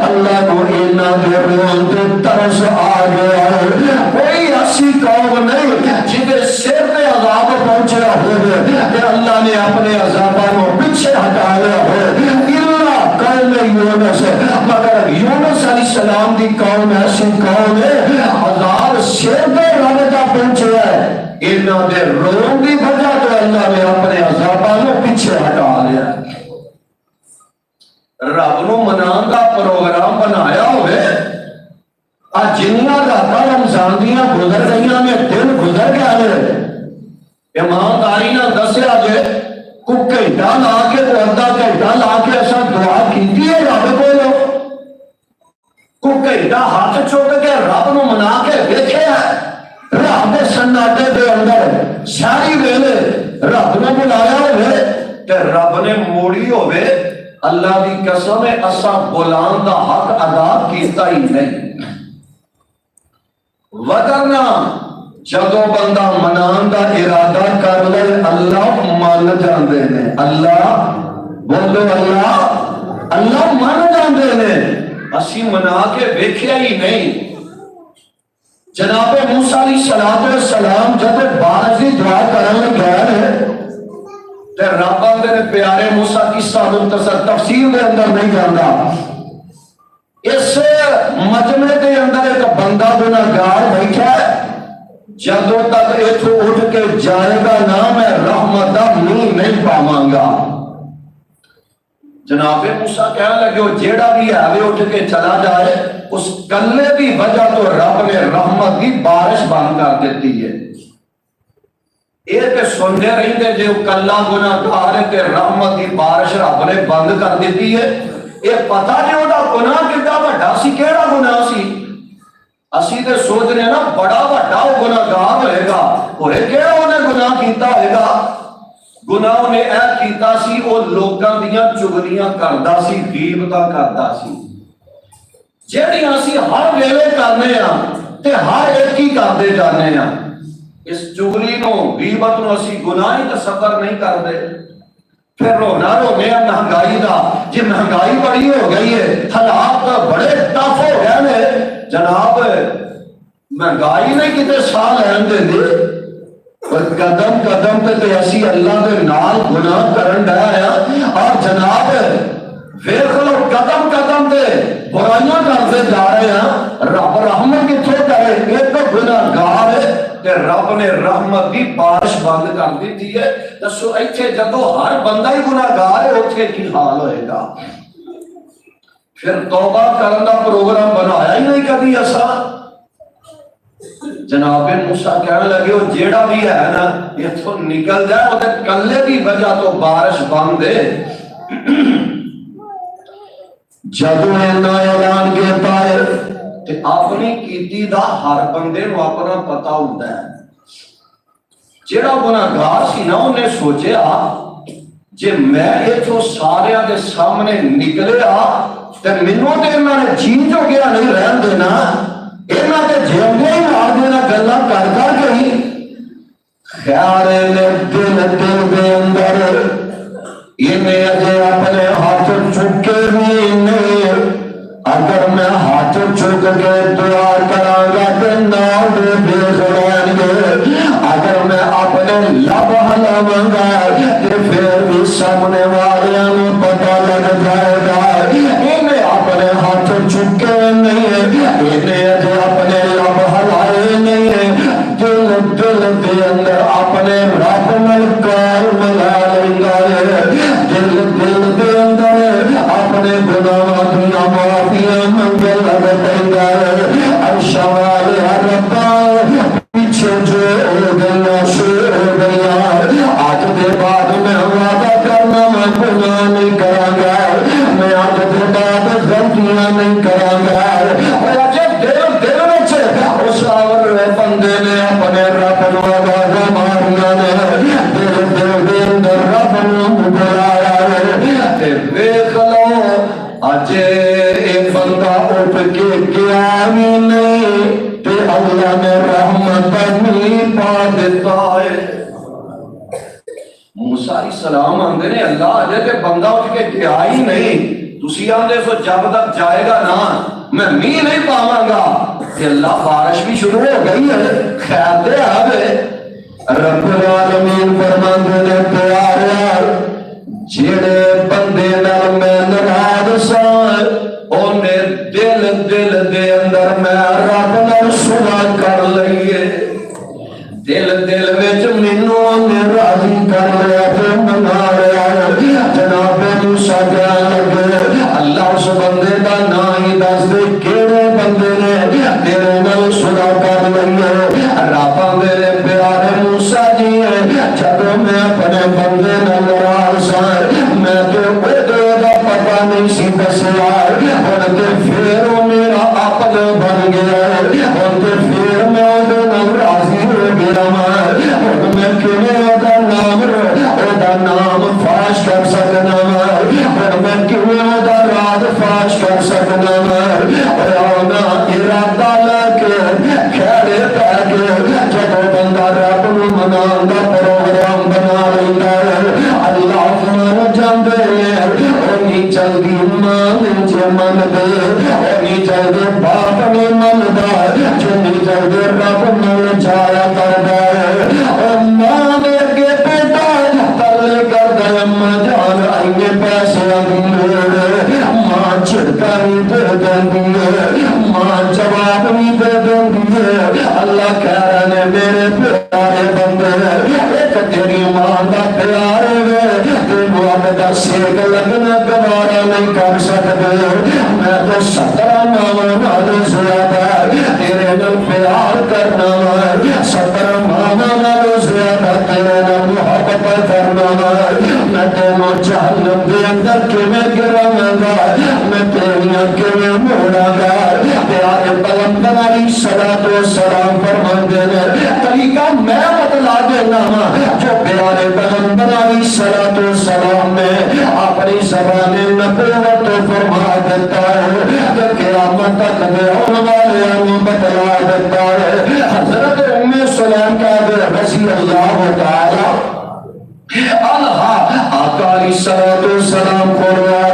اللہ کو انہاں دے رون تے ترس آ گیا ہے. کوئی ایسی قوم نہیں جدے سر پہ عذاب پہنچیا ہوئے کہ اللہ نے اپنے عذاباں کو پیچھے ہٹایا ہے الا قوم یونس. مگر یونس علیہ السلام دی قوم ایسی قوم ہے عذاب سر پہ رب دا پہنچیا ہے، انہاں دے رون دی وجہ تو اللہ نے اپنے عذاباں کو پیچھے ہٹا لیا. رب نو منان دا پروگرام بنایا ہوئے جنیاں راتاں رمضان دیاں گزر گئیاں میں دن گزر گیا ہے. ایمانداری نہ دسیا جے کو گھنٹہ لا کے ادھا گھنٹہ لا کے ایسا دعا کیتی ہے رب کو گھنٹہ ہاتھ چک کے رب نو منا کے دیکھے رب دے سناٹے دے اندر ساری ویلے رب نے بلایا ہوئے تے رب نے موڑی ہوئے. اللہ دی قسم ہے اساں بلان دا حق ادا کیتا ہی نہیں. وگرنہ جدو بندہ منان دا ارادہ کر لے اللہ مان جاندے نے. اللہ بولو اللہ مان جاندے نے. اسی منا کے ویکھیا ہی نہیں. جناب موسیٰ علیہ السلام جب بارش دی دعا کرن لگے تے رب دے پیارے موسیٰ قصہ مختصر تفسیر دے اندر نہیں جاندا. اس مجمع دے اندر ایک بندہ گناہگار بیٹھا ہے، جدوں تک ایتھوں اٹھ کے جائے گا نا میں رحمت دا منہ نہیں پاواں گا. جناب موسیٰ کہنے لگے وہ جیڑا بھی ہے اٹھ کے چلا جائے، اس کلے کی وجہ تو رب نے رحمت کی بارش بند کر دیتی ہے. یہ تے سنتے رہتے جے کلا گناہگار ہے تے رحمت دی بارش رب نے بند کر دیتی ہے. یہ پتہ نہیں ہوتا گناہ کتا بڑا سی کیڑا گناہ سی. اسی تے سوچ رہے نا بڑا بڑا وہ گناہگار ہوئے گا ہوئے کیڑا انہیں گناہ کیتا ہوئے گا. گناہ نے اے کیتا سی وہ لوکاں دیاں چگلیاں کردا سی غیبتاں کردا سی جہڑیاں اسی ہر ویلے کرنے ہاں تے ہر ایک ہی کردے جانے ہاں. اس چگلی نو غیبت نو اسی گناہ ہی تصور نہیں کرتے. پھر رونا رونے ہیں مہنگائی دا جی مہنگائی بڑی ہو گئی ہے حالات بڑے ٹف ہو گئے نے جناب مہنگائی نہیں کتے سال رہن دے دے قدم قدم تے اسی اللہ دے نال گناہ کرن ڈے ہیں اور جناب ویکھ لو قدم قدم تے برائیاں کرتے جا رہے ہیں. رب رحمت کتھوں کرے ایک گناہگار ہے کہ رب نے رحمت دی بارش بند کر دیتی ہے. دسو ایتھے جدو ہر بندہ ہی گناہگار ہے اوتھے کی حال ہوئے گا. پھر توبہ کرن دا پروگرام بنایا ہی نہیں کبھی ایسا. جناب موسیٰ کہنے لگے وہ جیڑا بھی ہے نا یہ تو نکل جائے وہ کلے کی وجہ تو بارش بند ہے. جدو اینا اعلان کے پائے کہ اپنی کیتی دا ہر بندے نو اپنا پتا ہوتا ہے. جیڑا گناہگار سی نا انہیں سوچیا جے میں ایتھوں ساریاں دے سامنے نکلیا تے مینوں تے انہاں نے جی جو گیا نہیں رہن دینا انہاں تے جیوندے ہی مار دینا گلاں کر کر کے ہی. خیال نے دل دے اندر انہیں اجے اپنے ہاتھ چکے بھی نہیں. اگر میں ہاتھ چک کے دعا کراں گا تے نال دے دیکھ لین گے. اگر میں اپنے لب ہلاواں گا تے پھر بھی سامنے والیاں نوں پتہ لگ جائے گا. انہیں اپنے ہاتھ چکے نہیں انہیں اجے اپنے لب ہلائے نہیں. دل دے اندر اپنے رب نال کار ملا لیندا ہے. دل دے اندر اپنے گناہاں دیاں معافیاں منگے لگ پیندا ہے. عرشاں والے ربا پیچھے جو گلیاں شروع ہو گئیاں آج دے بعد میں وعدہ کرنا میں گناہ نہیں کراں گا. میں آج دے بعد غلطیاں نہیں کراں گا. اور اج دل وچ اس اور بندے نے اپنے رب نو آواز ماریا نے دل دے اندر رب نو بلایا ہے. ویکھ لو اج اے بندہ اٹھ کے گیا بھی نہیں تے اللہ نے رحمت نہیں پا دیتا ہے. موسیٰ علیہ السلام آندے نے اللہ اجے تے بندہ اٹھ کے گیا ہی نہیں تسی آندے سو جب تک جائے گا نا میں میہ نہیں پاواں گا. تے اللہ بارش بھی شروع ہو گئی ہے خیر تے آوے. رب العالمین فرماندے نے پیارا جڑے بندے نال میں ناراض ساں اونے دل دے اندر میں رب نال صلح کر لئیے. دل وچ مینوں نے راضی کر لیا تے منا لیا. جناب موسیٰ کہن لگے اللہ اس بندے دا نام ہی دس دے کیڑے بندے نے تیرے نال صلح کر لئیے. رب میرے پیارے موسیٰ جی جب میں اپنے بندے نال ناراض ساں میں تے دا پتہ نہیں سی دسیا ہن تے پھر او میرا اپنا بن گیا. ہن تے پھر میں او نال راضی ہو گیا. ہن میں کیویں او دا نام فاش کر سکنا ہن میں کیویں او دا راز فاش کر سکنا. اونا ارادہ لے کے کھڑے پہ کے جب بندہ رب نو منان دا پروگرام بنا لیندا ہے اللہ فرمان جاندے اونی جلدی مان جے من دے اونی جلدی باپ نے من دا جنی جلدی رب نال جایا کردا ہے. او ماں دے کے بیٹا ترلے کردا اماں جان آئیے پیسے دی ماں چھڑکا بھی دے دیندی ہے ماں جواب بھی دے دیندی ہے. اللہ کہہ رہے نے میرے پیارے بندے ایک تیری ماں دا پیار ہے تینوں اپنا سیک لگنا گوارا نہیں کر سکتے. میں تو 17 ماں نال زیادہ تیرے نال پیار کرنا 17 ماں نال زیادہ میرے محبت فرما میں تینوں جہنم دے اندر کیویں گراواں گا میں تیریاں کیویں موڑاں گا پیارے پیغمبر علیہ الصلوۃ والسلام فرماندے نے طریقہ میں بتلا دینا جو پیارے پیغمبر علیہ الصلوۃ والسلام نے اپنی زبان نبوت فرما دیتا ہے کہ قیامت تک آنے والے بتلا دیتا ہے حضرت ام سلیم کا رضی اللہ تعالی عنہا آقا علیہ الصلوۃ والسلام کو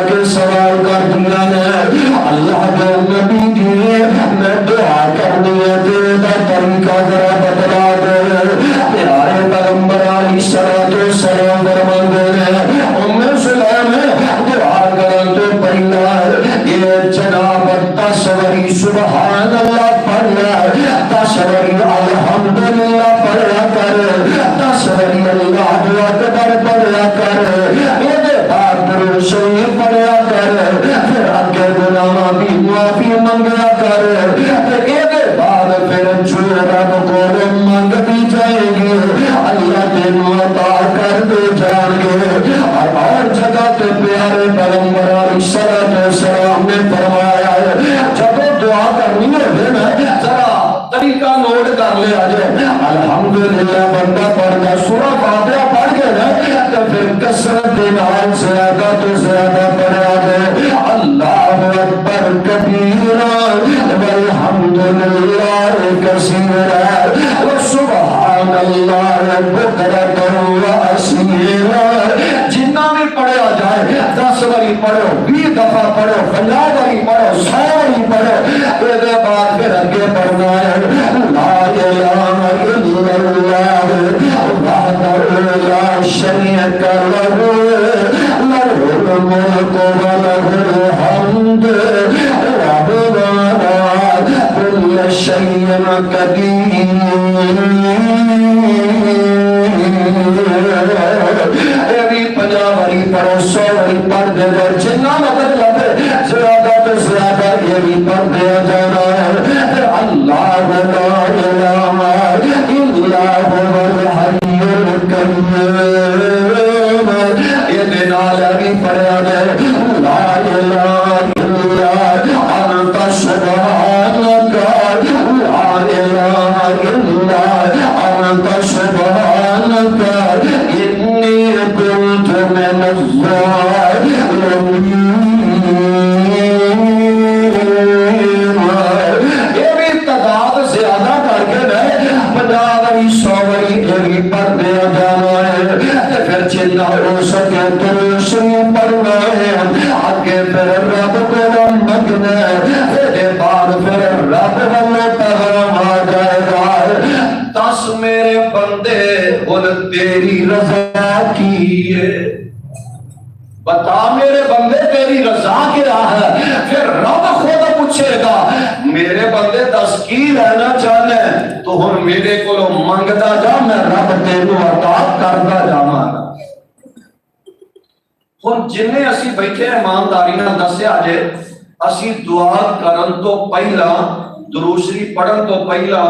کے سوال کر دیا نے اللہ کے نبی جی میں دعا کرنی ہے تیرا طریقہ ذرا بتلا دے پیارے پیغمبر علیہ الصلوۃ والسلام فرماتے ہیں ام سلیم دعا کرن تو پہلا یہ جناب تصوری سبحان اللہ پڑھنا تصوری الحمدللہ پڑھا کر تصوری اللہ اکبر پڑھا کر یہ بعد درود شریف پڑھا کر پھر آگے گناہوں کی معافی منگا کر یہ بعد پھر جو رب کو مانگ بھی جائے گی اللہ تینوں عطا کر دے جان گے اور جگہ پہ پیارے پیغمبر علیہ الصلوۃ والسلام نے فرمایا جب دعا کرنی ہے نا ذرا طریقہ نوٹ کر لے آج الحمدللہ بندہ پڑھتا سورہ فاتحہ پڑھ کے نا تو پھر کثرت کے نال زیادہ تو زیادہ پڑھا دے اللہ اکبر کبیرا والحمدللہ کثیرا وسبحان اللہ بکرۃ واصیلا جتنا بھی پڑھا جائے 10 باری پڑھو 20 دفعہ پڑھو 50 باری پڑھو 100 باری پڑھو اس کے بعد پھر آگے پڑھنا ہے لا الہ الا اللہ وحدہ لا شریک لہ لہ الملک ولہ الحمد وهو على كل شيء قدير پڑھو 100 باری پڑھ دے جتنا مدد لگے زیادہ تو زیادہ یہ بھی پڑھ دیا جانا ہے اللہ لا الہ الا هو الحی القیوم یہ دنال بھی پڑھا دے لا الہ الا انت سبحانک لا الہ الا انت سبحانک انی کنت من الظالمین یہ بھی تعداد زیادہ کر کے میں 50 باری 100 باری یہ بھی پڑھ دیا جانا ہے پھر جتنا ہو سکے درود شریف پڑھنا ہے آگے پھر رب کو منگنا ہے پھر بعد پھر رب والے پیغام آ جائے گا 10 میرے بندے ان تیری رضا کی ہے بتا میرے بندے تیری رضا کیا ہے پھر رب خود پوچھے گا میرے بندے 10 کی رہنا چاہنے تو ہن میرے کو منگدا جا میں رب تینوں عطا کردا جاواں گا ہن جنے اسی بیٹھے ایمانداری نال دسیا جے اسی دعا کرن تو پہلا درود شریف پڑھن تو پہلا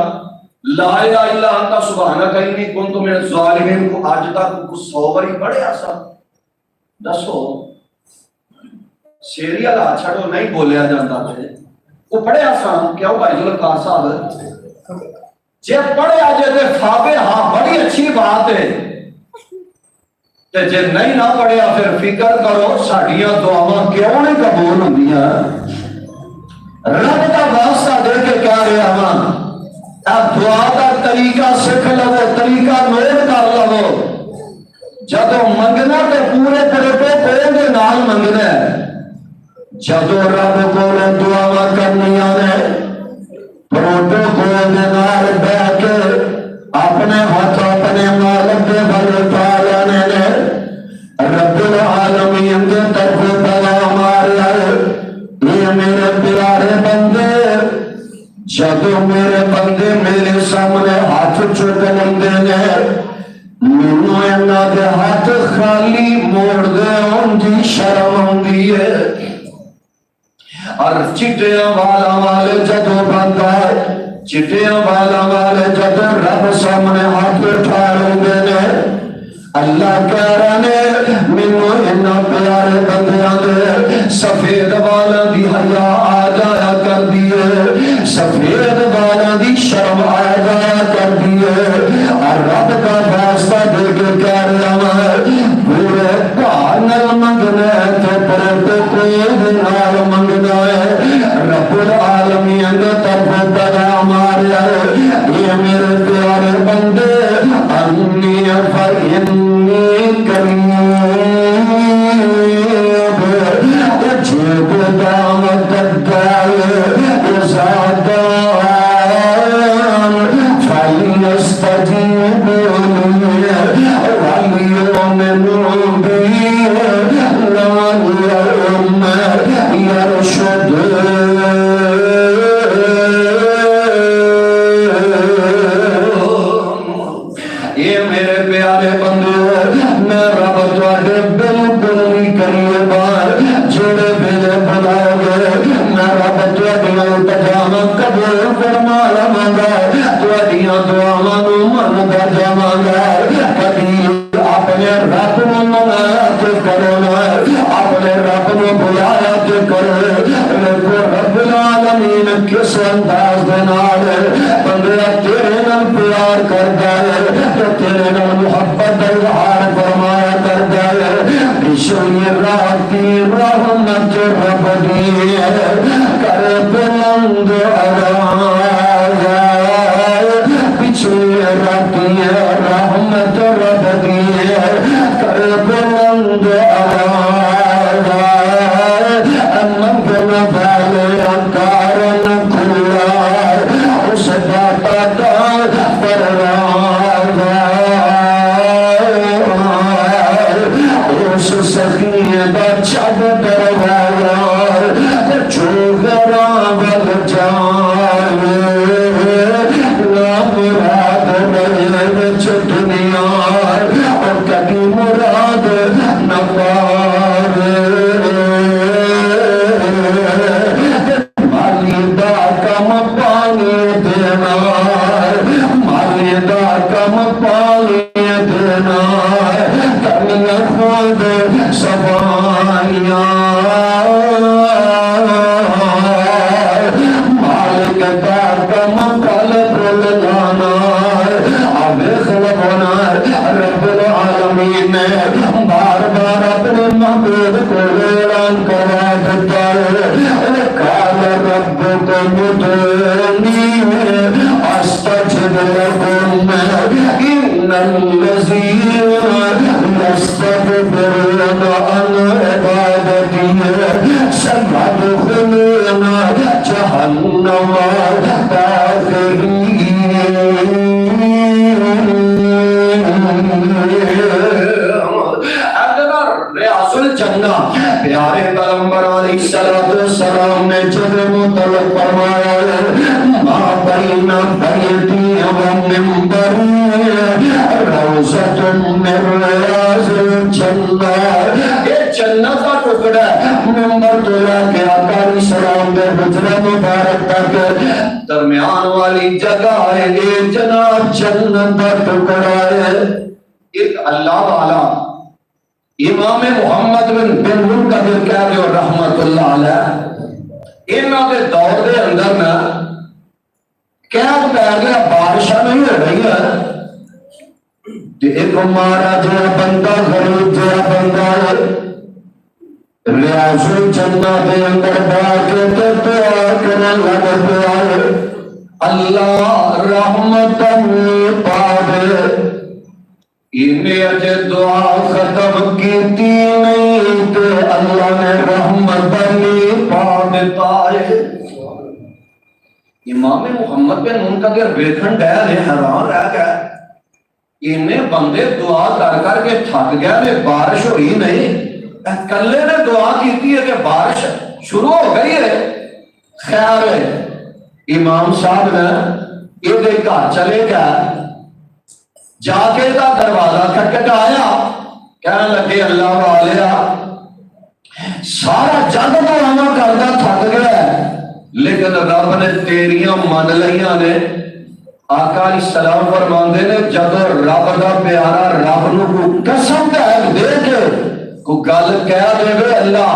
لا الہ الا انت سبحانک انی کنت من الظالمین کو آج تک 100 باری پڑھیا سا دسو سیریل آ چھڑو نہیں بولیا جاتا تھے وہ پڑھیا سا کیوں بھائی ذوالفقار صاحب جے پڑھیا جے تے فابے ہاں بڑی اچھی بات ہے تے جے نہیں نہ پڑھیا پھر فکر کرو ساڈیاں دعاواں کیوں نہیں قبول ہوندیاں رب دا واسطہ دے کے کیا رہا ہاں اب دعا کا طریقہ سکھ لو طریقہ نوٹ کر لو جدو منگنا تو پورے پروٹوکول دے نال منگنا ہے جدو رب کو دعا کرنی ہے پروٹوکول دے نال بیٹھ کے اپنے ہاتھ اپنے مالک دے بل اٹھا لینے نے رب العالمین دے طرف پیغام آ رہا ہے یہ میرے پیارے بندے جدو میرے بندے میرے سامنے ہاتھ چک لیندے نے مینوں انہاں دے ہاتھ خالی موڑ دے ان دی شرم آندی ہے اور چٹیاں والا والے جدو بندہ چٹیاں والا والے جدو رب سامنے ہاتھ اٹھا لیندے نے اللہ کہہ رہے نے مینوں انہاں پیارے بندیاں دے سفید والا دی حیا آ جایا کر دیے، سفید والا دی شرم آ جایا کر دیے، اور رب کا واسطہ دے کے کہہ رہا ہے پورے بھار نال منگنا ہے تے پرے کوئی نال منگنا ہے، رب العالمین نے طرف پیغام آ رہا ہے یہ میرے پیارے بندے انی فإنی قریب اجیب دعوت الداعی اذا دعان فلیستجیبوا لی ولیؤمنوا بی لعلہم یرشدون۔ یہ میرے پیارے بندے میں رب تواڈے بالکل نہیں کریے بار جڑے میرے بلاؤ گے میں رب تواڈیاں تجاواں قبول فرما لواں گا، تواڈیاں دعاواں نوں مندا جاواں گا، کبھی اپنے رب نوں منایا تے کرو نا، اپنے رب نوں بلایا تے کرو، دیکھو رب العالمین کس انداز دے نال بندہ تیرے نال پیار کردا ہے، تیرے نال محبت کا اظہار فرمایا کرتا ہے، بشری راتی رحمت رب دی کر بلند آواز، بشری راتی رحمت رب دی کر بلند آواز، منگل والے کارن کھلا اس داتا دا پرواز، اس سخی دا چھب درواز جو غرام جائے لا مراد میرے وچ دنیا اور کبھی مراد نہ پاوے، مالی دا کم پانی دینا، مالی دا کم پانی دینا، کمیاں خود سوائیاں، مالک دا کم قلب لگانا، آویخ لگانا، رب العالمین نے بار بار اپنے محبوب کو اعلان کرا دیتا ہے، قال ربکم ادعونی استجب لکم ان الذین يستكبرون عن عبادتی سيدخلون جہنم داخرین۔ الجنہ پیارے پیغمبر علیہ السلام نے جب مطلق فرمایا ما بین بیتی و منبری روضۃ من ریاض الجنہ، یہ جنت کا ٹکڑا ہے، منبر تو لے کے آقا علیہ السلام دے حجرہ مبارک تک درمیان والی جگہ ہے، یہ جناب جنت کا ٹکڑا ہے۔ ایک اللہ والا امام محمد بن منکدر کہہ رہے ہو رحمت اللہ علیہ، انہاں دے دور دے اندر نا قید پہ گیا، بارشاں نہیں ہو رہی ہے، ایک مارا جو بندہ غریب جو بندہ ریاض الجنہ دے اندر بیٹھ کے دعا کرنے لگ پیا، اللہ رحمت پاوے، انہیں اجے دعا ختم کیتی نہیں تے اللہ نے رحمت بنی پا دیتا ہے۔ امام محمد بن منکدر ویکھن گئے نے حیران رہ گئے، انہیں بندے دعا کر کر کے تھک گیا نے، بارش ہوئی نہیں، کلے نے دعا کیتی ہے کہ بارش شروع ہو گئی ہے۔ خیر امام صاحب نے یہ دے گھر چلے گئے، جا کے دا دروازہ کھٹکھٹایا، کہنے لگے اللہ والیا سارا جگ دعاواں کردا تھک گیا ہے، لیکن رب نے تیریاں من لیاں نے، آقا علیہ السلام فرماندے نے جب رب دا پیارا رب نو کوئی قسم دے کے کوئی گل کہہ دے اللہ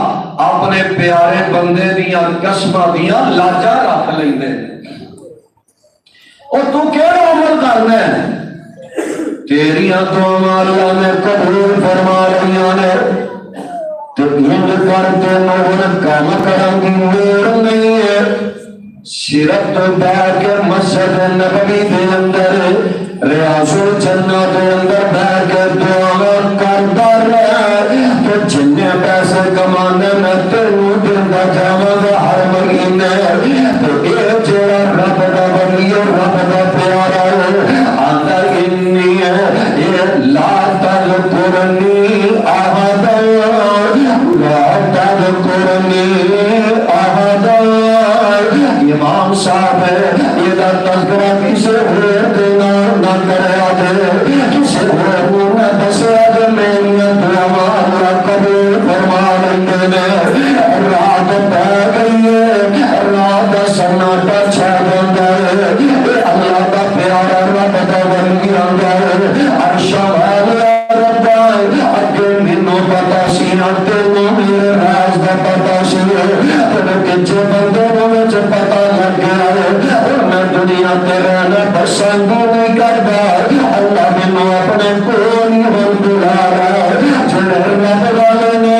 اپنے پیارے بندے دیاں قسماں دیاں لاجاں رکھ لیندے اور تو کیڑا عمل کرنا ہے تیریاں دعاواں اللہ نے قبول فرما لیاں نے تو ہند کرتے نور کام کرن دی لوڑ نہیں ہے صرف تو بیٹھ کے مسجد نبوی کے اندر ریاض الجنت کے اندر بیٹھ کے دعا کرتا رہے کہ جننے پیسے کمانے میں تینوں دینا جاواں گا ہر مہینے تو یہ جڑا رب دا ولی رب دا پیارا اندر انی یہ لا تذکرنی احدا لا تذکرنی احدا امام صاحب ہے یہ دا تذکرہ کسے ہوئے دینا نہ کرے آدھے کسے ہوئے نہ دسے آدھے میری دعا اللہ قبول فرما لیں نے رات پہ گئی ہے رات سناٹا چھا بندہ ہے اللہ کا پیارا رب دا ولی آنگا ہے عرشہ والا رب ہے اگے مینوں پتا سی آتے نو میرے راز دا پتا سی کچھ بندے وچ پتا لگ گیا ہے میں دنیا تے رہنا پسند نہیں کرتا اللہ مینوں اپنے کول ہی بلا رہا جڑے رب والے نے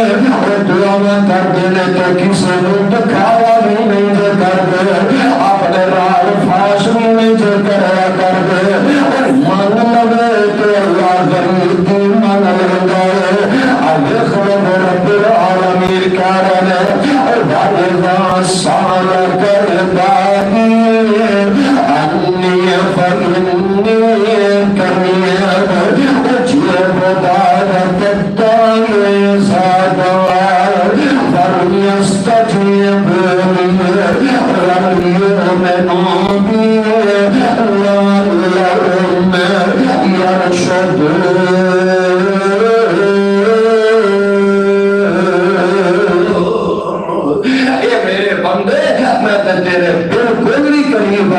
دعا کرتے نے تو کسی کو دکھاوا بھی نہیں جو کرتے اپنے راہ فاش بھی نہیں جو کرا کرتے من لگے تو اللہ غریب کی من لگا ہے اب خبر رب العالمین کہہ رہے ہیں وَإِذَا سَأَلَكَ عِبَادِي عَنِّي فَإِنِّي قَرِيبٌ أُجِيبُ دَعْوَةَ الدَّاعِ إِذَا دَعَانِ فَلْيَسْتَجِيبُوا لِي وَلْيُؤْمِنُوا بِي لَعَلَّهُمْ يَرْشُدُونَ تیرے بالکل بھی قریب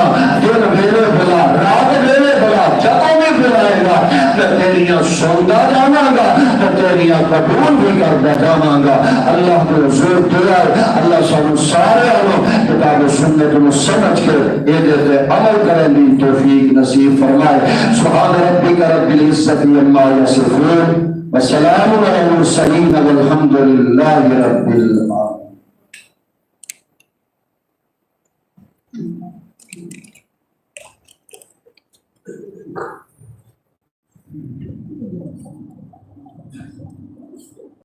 دن ویلے بلا رات ویلے بلا جدوں بھی بلائے گا میں تیریاں سنتا جاواں گا میں تیریاں قبول بھی کرتا جاواں گا اللہ کے حضور دعا اللہ سانو سارے کتاب و سنت کو سمجھ کے یہ عمل کرنے کی توفیق نصیب فرمائے سبحان ربک رب العزت عما یصفون وسلام علی المرسلین والحمد للہ رب العالمین.